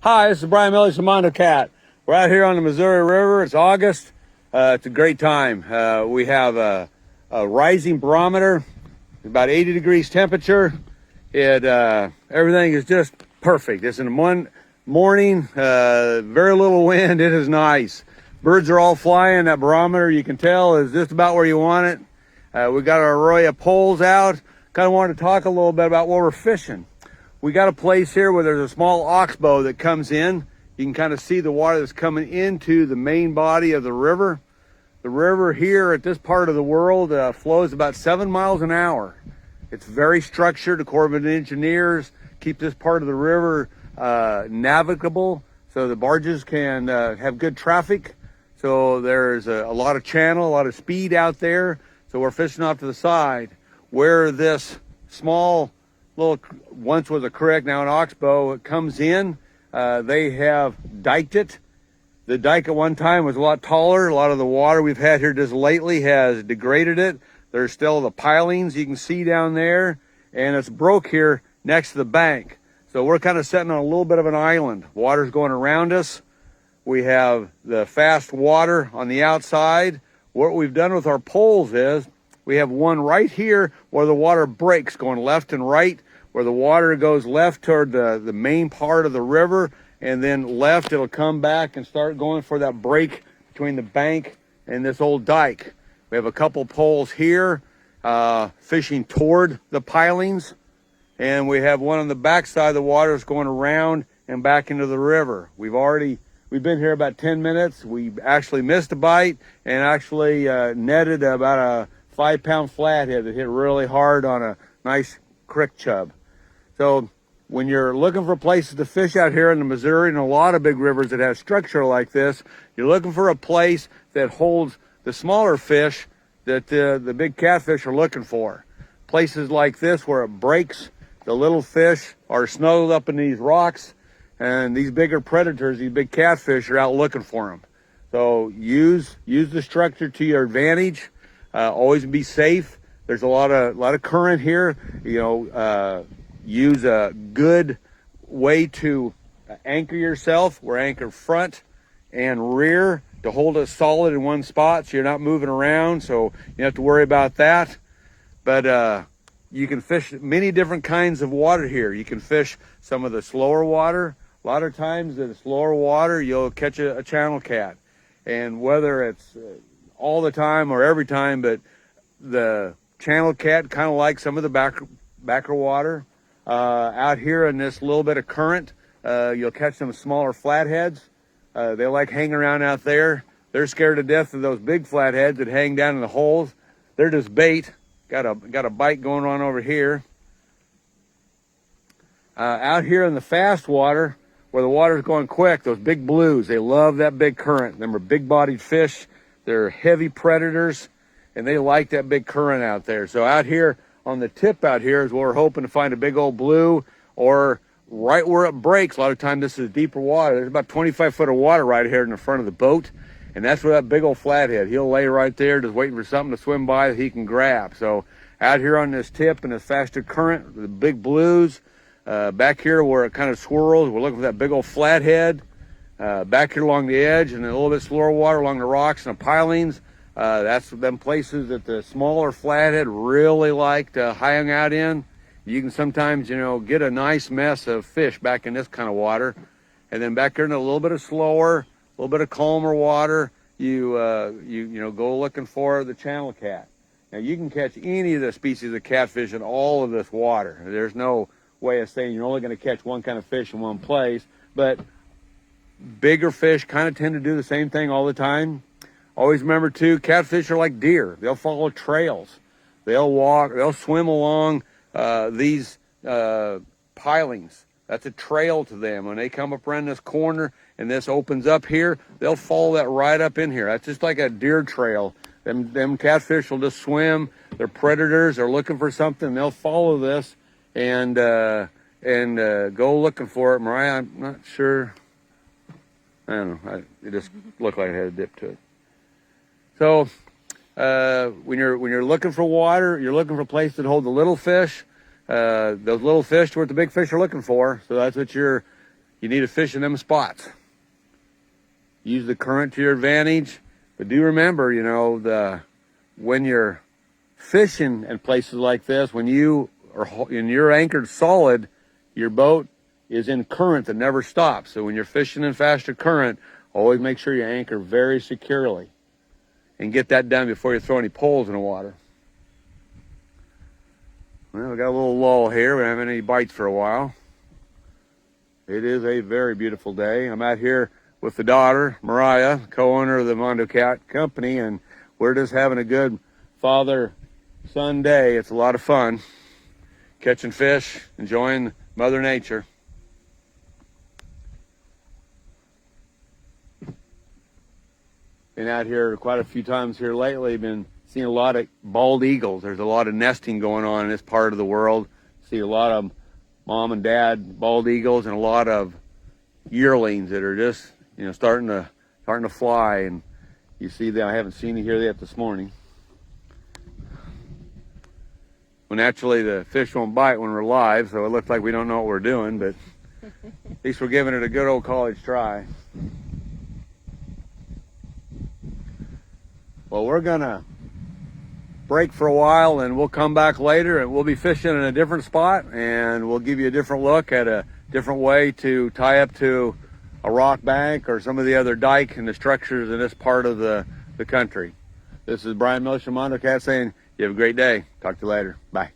Hi, this is Brian Mills from MondoCat. We're out here on the Missouri River. It's August. It's a great time. We have a rising barometer, about 80 degrees temperature. Everything is just perfect. It's in one morning, very little wind. It is nice. Birds are all flying. That barometer, you can tell, is just about where you want it. We got our array of poles out. Kind of wanted to talk a little bit about where we're fishing. We got a place here where there's a small oxbow that comes in. You can kind of see the water that's coming into the main body of the river. The river here at this part of the world flows about 7 miles an hour. It's very structured. The Corps of Engineers keep this part of the river navigable so the barges can have good traffic. So there's a lot of channel, a lot of speed out there. So we're fishing off to the side where this small once was a creek, now an oxbow, it comes in. They have diked it. The dike at one time was a lot taller. A lot of the water we've had here just lately has degraded it. There's still the pilings you can see down there, and it's broke here next to the bank. So we're kind of sitting on a little bit of an island. Water's going around us. We have the fast water on the outside. What we've done with our poles is we have one right here where the water breaks, going left and right, where the water goes left toward the main part of the river, and then left it'll come back and start going for that break between the bank and this old dike. We have a couple poles here fishing toward the pilings, and we have one on the back side of the water that's going around and back into the river. We've been here about 10 minutes. We actually missed a bite and actually netted about a 5-pound flathead that hit really hard on a nice creek chub. So when you're looking for places to fish out here in the Missouri and a lot of big rivers that have structure like this, you're looking for a place that holds the smaller fish that the big catfish are looking for. Places like this where it breaks, the little fish are snuggled up in these rocks, and these bigger predators, these big catfish, are out looking for them. So use the structure to your advantage. Always be safe. There's a lot of current here. Use a good way to anchor yourself. We're anchored front and rear to hold us solid in one spot so you're not moving around, so you don't have to worry about that. But you can fish many different kinds of water here. You can fish some of the slower water. A lot of times in the slower water you'll catch a channel cat, and whether it's all the time or every time, but the channel cat kind of like some of the backer water. Out here in this little bit of current, you'll catch some smaller flatheads. They like hanging around out there. They're scared to death of those big flatheads that hang down in the holes. They're just bait. Got a bite going on over here. Out here in the fast water, where the water's going quick, those big blues, they love that big current. Them are big-bodied fish. They're heavy predators, and they like that big current out there. So out here on the tip out here is where we're hoping to find a big old blue, or right where it breaks. A lot of times this is deeper water. There's about 25 foot of water right here in the front of the boat, and that's where that big old flathead, he'll lay right there just waiting for something to swim by that he can grab. So out here on this tip and this faster current, the big blues, back here where it kind of swirls, we're looking for that big old flathead. Back here along the edge and a little bit slower water along the rocks and the pilings, that's them places that the smaller flathead really like to hang out in. You can sometimes, get a nice mess of fish back in this kind of water. And then back here in a little bit of slower, a little bit of calmer water, you go looking for the channel cat. Now you can catch any of the species of catfish in all of this water. There's no way of saying you're only going to catch one kind of fish in one place, but bigger fish kind of tend to do the same thing all the time. Always remember too, catfish are like deer. They'll follow trails. They'll swim along these pilings. That's a trail to them. When they come up around this corner and this opens up here, they'll follow that right up in here. That's just like a deer trail. Them catfish will just swim. They're predators. They're looking for something. They'll follow this and go looking for it. Mariah, I'm not sure. I don't know. It just looked like it had a dip to it. So when you're looking for water, you're looking for a place that holds the little fish. Those little fish are what the big fish are looking for. So that's what you're you need to fish in them spots. Use the current to your advantage, but do remember, you know, when you're fishing in places like this, when you're anchored solid, your boat is in current that never stops. So when you're fishing in faster current, always make sure you anchor very securely and get that done before you throw any poles in the water. Well, we got a little lull here. We haven't had any bites for a while. It is a very beautiful day. I'm out here with the daughter, Mariah, co-owner of the MondoCat company, and we're just having a good father-son day. It's a lot of fun. Catching fish, enjoying Mother Nature. Been out here quite a few times here lately. Been seeing a lot of bald eagles. There's a lot of nesting going on in this part of the world. See a lot of mom and dad bald eagles and a lot of yearlings that are just, you know, starting to fly. And you see that I haven't seen it here yet this morning. Well, naturally the fish won't bite when we're live, so it looks like we don't know what we're doing, but at least we're giving it a good old college try. Well, we're gonna break for a while and we'll come back later and we'll be fishing in a different spot and we'll give you a different look at a different way to tie up to a rock bank or some of the other dike and the structures in this part of the country. This is Brian Miller from MondoCat saying you have a great day. Talk to you later. Bye.